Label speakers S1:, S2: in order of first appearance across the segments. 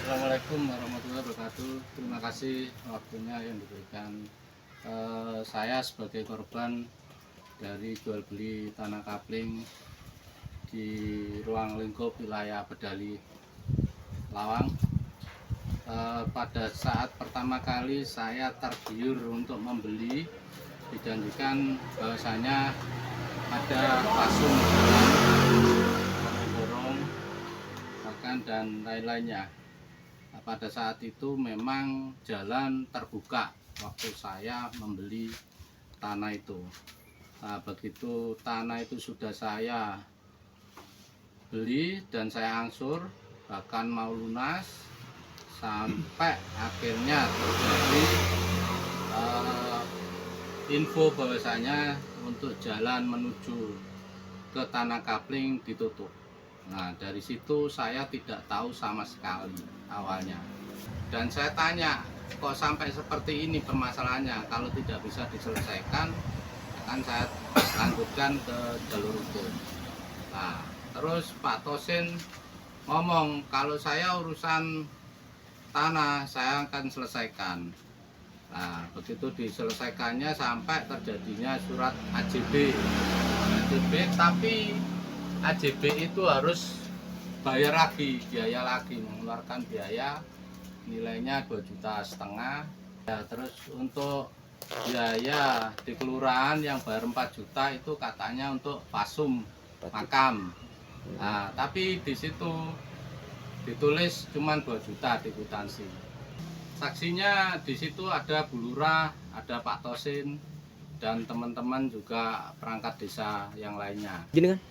S1: Assalamualaikum warahmatullahi wabarakatuh. Terima kasih waktunya yang diberikan. Saya sebagai korban dari jual beli tanah kapling di ruang lingkup wilayah Bedali, Lawang. Pada saat pertama kali saya tergiur untuk membeli, dijanjikan bahwasanya ada pasung borong bahkan dan lain-lainnya. Pada saat itu memang jalan terbuka waktu saya membeli tanah itu. Begitu tanah itu sudah saya beli dan saya angsur, bahkan mau lunas, sampai akhirnya terjadi info bahwasanya untuk jalan menuju ke tanah kapling ditutup. Nah, dari situ saya tidak tahu sama sekali awalnya. Dan saya tanya, kok sampai seperti ini permasalahannya? Kalau tidak bisa diselesaikan, akan saya lanjutkan ke jalur hukum. Nah, terus Pak Tosin ngomong, kalau saya urusan tanah, saya akan selesaikan. Nah, begitu diselesaikannya sampai terjadinya surat AJB. Tapi AJB itu harus bayar lagi, biaya lagi, mengeluarkan biaya nilainya 2,5 juta. Ya, terus untuk biaya di kelurahan yang bayar 4 juta itu katanya untuk pasum makam. Nah, tapi di situ ditulis cuma 2 juta di kwitansi. Saksinya di situ ada Bu Lurah, ada Pak Tosin, dan teman-teman juga perangkat desa yang lainnya.
S2: Gini kan?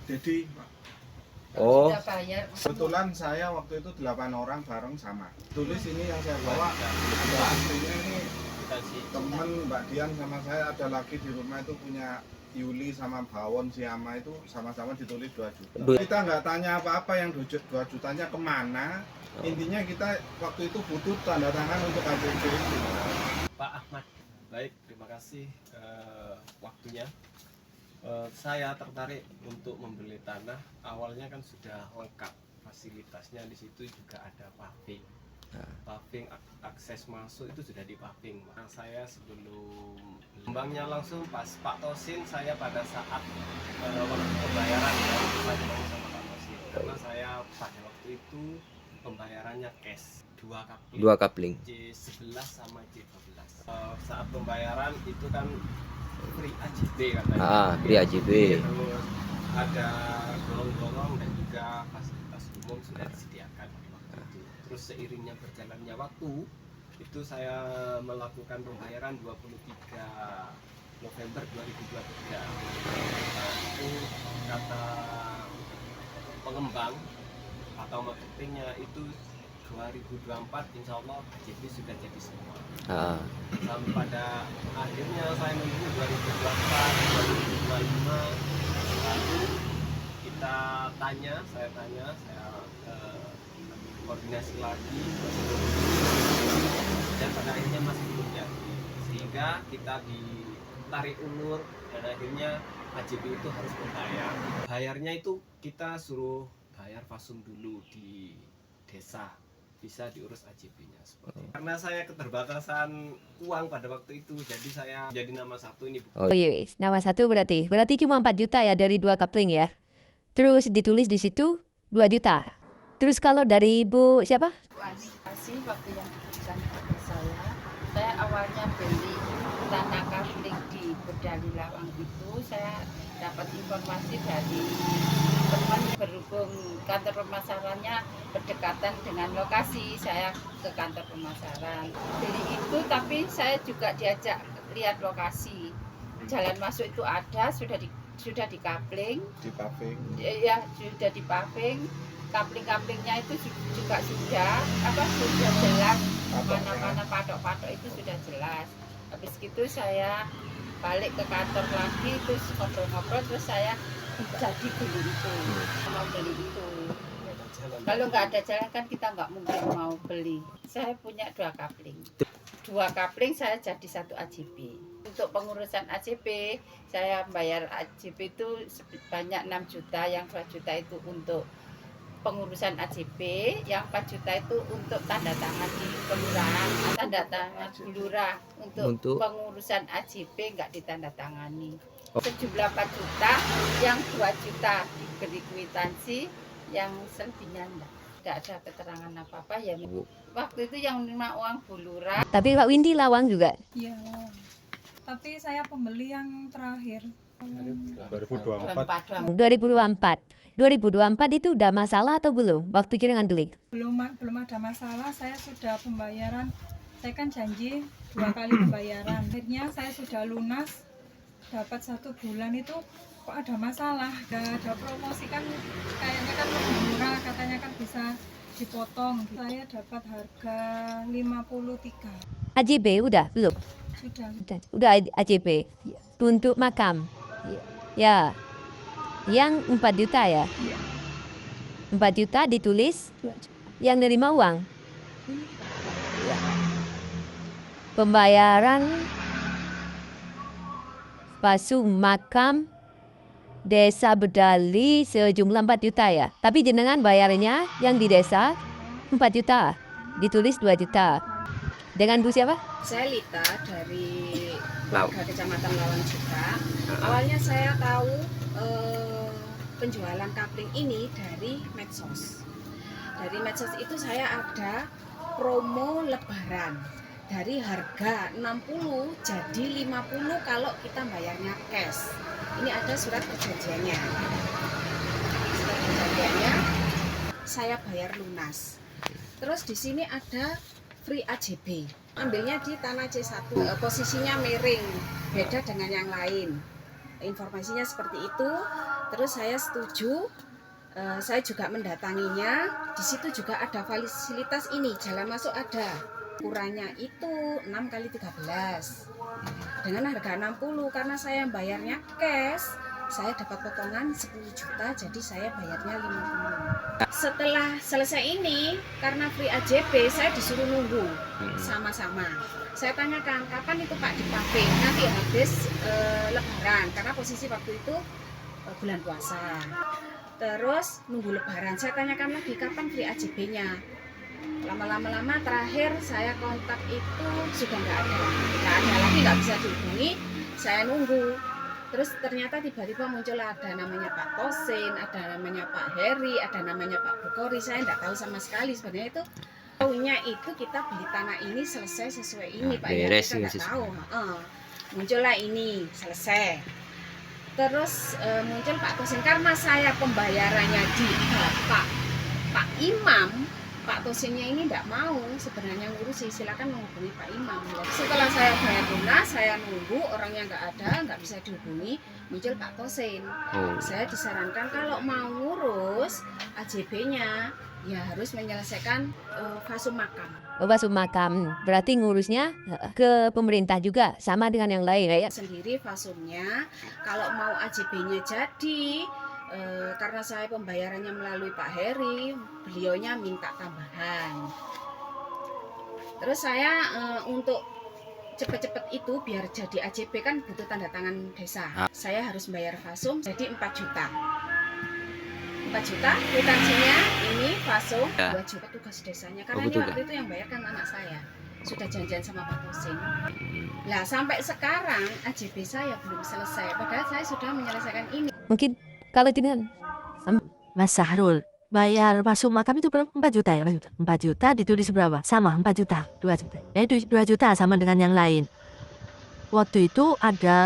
S3: Jadi
S2: Oh,
S3: kebetulan saya waktu itu 8 orang bareng sama. Tulis ini yang saya bawa ada istrinya ini teman Mbak Dian sama saya, ada lagi di rumah itu punya Yuli sama Bawon Siama, itu sama-sama ditulis 2 juta. Kita nggak tanya apa-apa, yang 2 jutanya kemana. Intinya kita waktu itu butuh tanda tangan untuk KJP.
S4: Pak Ahmad, baik, terima kasih waktunya. Saya tertarik untuk membeli tanah. Awalnya kan sudah lengkap fasilitasnya, di situ juga ada paving. Paving, akses masuk itu sudah di paving. Maka saya sebelum kembangnya langsung pas Pak Tosin, saya pada saat pembayaran saya mau sama Pak Tosin, karena saya pada waktu itu pembayarannya cash dua kapling J11 sama J12. Saat pembayaran itu kan free AJB katanya.
S2: free AJB.
S4: Terus ada golong-golong dan juga fasilitas umum sudah disediakan di waktu itu. Terus seiringnya berjalannya waktu, itu saya melakukan pembayaran 23 November 2023. Itu kata pengembang atau marketingnya itu 2024 insya Allah AJB sudah jadi semua. Sampai pada akhirnya saya menunggu 2024, 2025, lalu saya tanya, koordinasi lagi, dan pada akhirnya masih belum jadi, sehingga kita ditarik ulur dan akhirnya AJB itu harus membayar. Bayarnya itu kita suruh bayar fasum dulu di desa, bisa diurus AJB-nya seperti itu. Karena saya keterbatasan uang pada waktu itu, jadi saya jadi nama satu ini.
S5: Oh iya, nama satu berarti cuma 4 juta ya dari 2 kapling ya. Terus ditulis di situ 2 juta. Terus kalau dari Ibu siapa?
S6: Kasih waktu yang diberikan kepada saya awalnya beli tanah kapling di Bedali Lawang itu, saya dapat informasi dari teman, berhubung kantor pemasarannya berdekatan dengan lokasi, saya ke kantor pemasaran beli itu, tapi saya juga diajak lihat lokasi. Jalan masuk itu ada, sudah di kapling,
S3: Di paving.
S6: ya sudah di paving. Kapling-kaplingnya itu juga sudah jelas, mana-mana patok-patok itu sudah jelas. Habis gitu saya balik ke kantor lagi, terus ngobrol-ngobrol, terus saya jadi beli itu, mau beli itu. Kalau nggak ada jalan kan kita nggak mungkin mau beli. Saya punya 2 kapling. 2 kapling saya jadi 1 AJB. Untuk pengurusan AJB, saya bayar AJB itu sebanyak 6 juta, yang 2 juta itu untuk pengurusan AJB, yang 4 juta itu untuk tanda tangan di kelurahan, tanda tangan di lurah. Untuk pengurusan AJB nggak ditandatangani. Sejumlah 4 juta, yang 2 juta diberi kwitansi, yang selebihnya tidak ada keterangan apa-apa ya. Waktu itu yang menerima uang Bu Lurah.
S5: Tapi Pak Windy lawang juga.
S2: Iya, lawang. Tapi saya pembeli yang terakhir.
S3: 2024.
S5: 2024. 2024 itu udah masalah atau belum waktu jenengan beli?
S2: Belum ada masalah, saya sudah pembayaran. Saya kan janji 2 kali pembayaran. Akhirnya saya sudah lunas, dapat 1 bulan itu kok ada masalah. Ada promosi kan, kayaknya kan lebih murah, katanya kan bisa dipotong. Saya dapat harga 53.
S5: AJB udah belum?
S2: Sudah.
S5: Udah AJB. Untuk makam. Ya. Yang 4 juta ya? 4 juta ditulis, yang nerima uang? Pembayaran pasung makam desa Bedali sejumlah 4 juta ya? Tapi jenengan bayarnya yang di desa 4 juta, ditulis 2 juta. Dengan Bu siapa?
S7: Saya Lita dari warga Kecamatan Lawang juga. Awalnya saya tahu penjualan kapling ini dari medsos. Dari medsos itu saya ada promo lebaran. Dari harga 60 jadi 50 kalau kita bayarnya cash. Ini ada surat perjanjiannya. Surat perjanjiannya saya bayar lunas. Terus di sini ada free AJB. Ambilnya di tanah C1, posisinya miring, beda dengan yang lain. Informasinya seperti itu. Terus saya setuju, saya juga mendatanginya. Di situ juga ada fasilitas ini, jalan masuk ada. Ukurannya itu 6 kali 13 dengan harga 60. Karena saya bayarnya cash, saya dapat potongan 10 juta, jadi saya bayarnya 50. Setelah selesai ini, karena free AJB, saya disuruh nunggu sama-sama. Saya tanyakan, kapan itu Pak dipaving? Nanti habis lebaran, karena posisi waktu itu bulan puasa. Terus nunggu lebaran, saya tanyakan lagi, kapan free AJB-nya? Lama-lama terakhir saya kontak itu sudah nggak ada lagi, nggak bisa dihubungi. Saya nunggu. Terus ternyata tiba-tiba muncul ada namanya Pak Tosin, ada namanya Pak Heri, ada namanya Pak Bukori. Saya nggak tahu sama sekali sebenarnya itu. Tahunya itu kita beli tanah ini selesai sesuai ini Pak ya, kita nggak tahu. Muncullah ini selesai. Terus muncul Pak Tosin, karena saya pembayarannya di Pak Imam. Pak Tosinnya ini tidak mau sebenarnya ngurusi, silakan menghubungi Pak Imam. Setelah saya bayar lunas, saya nunggu, orangnya nggak ada, nggak bisa dihubungi, muncul Pak Tosin. Saya disarankan kalau mau ngurus AJB-nya, ya harus menyelesaikan fasum makam.
S5: Fasum makam, berarti ngurusnya ke pemerintah juga, sama dengan yang lain ya?
S7: Sendiri fasumnya, kalau mau AJB-nya jadi, karena saya pembayarannya melalui Pak Heri, beliaunya minta tambahan. Terus saya untuk cepet-cepet itu biar jadi AJB kan butuh tanda tangan desa. Saya harus bayar fasum jadi 4 juta. 4 juta kwitansinya ini fasum 2 juta tugas desanya. Karena ini waktu itu yang bayar kan anak saya. Sudah janjian sama Pak Tosin. Nah sampai sekarang AJB saya belum selesai. Padahal saya sudah menyelesaikan ini.
S5: Mungkin kalau tidak,
S8: Mas Sahrul, bayar fasum makam itu berapa? 4 juta ya? 4 juta ditulis berapa? Sama, 4 juta, 2 juta. Ya, 2 juta sama dengan yang lain. Waktu itu ada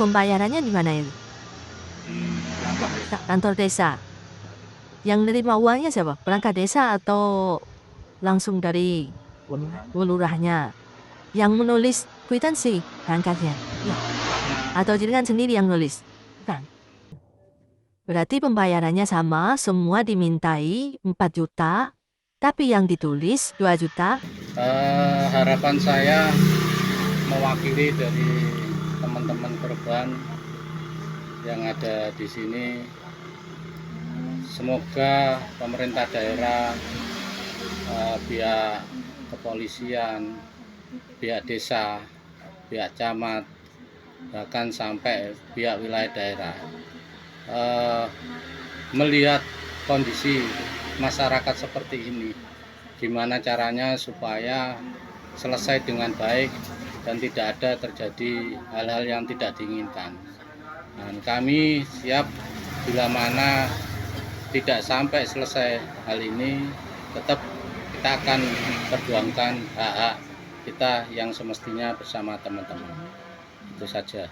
S8: pembayarannya di mana itu? Kantor desa. Yang nerima uangnya siapa? Perangkat desa atau langsung dari lurahnya? Yang menulis kwitansi perangkatnya? Ya. Atau jenengan sendiri yang nulis? Bukan. Berarti pembayarannya sama, semua dimintai 4 juta, tapi yang ditulis 2 juta.
S1: Harapan saya mewakili dari teman-teman korban yang ada di sini, semoga pemerintah daerah, pihak kepolisian, pihak desa, pihak camat, bahkan sampai pihak wilayah daerah melihat kondisi masyarakat seperti ini. Gimana caranya supaya selesai dengan baik dan tidak ada terjadi hal-hal yang tidak diinginkan. Dan kami siap bila mana tidak sampai selesai hal ini, tetap kita akan perjuangkan hak-hak kita yang semestinya bersama teman-teman. Itu saja.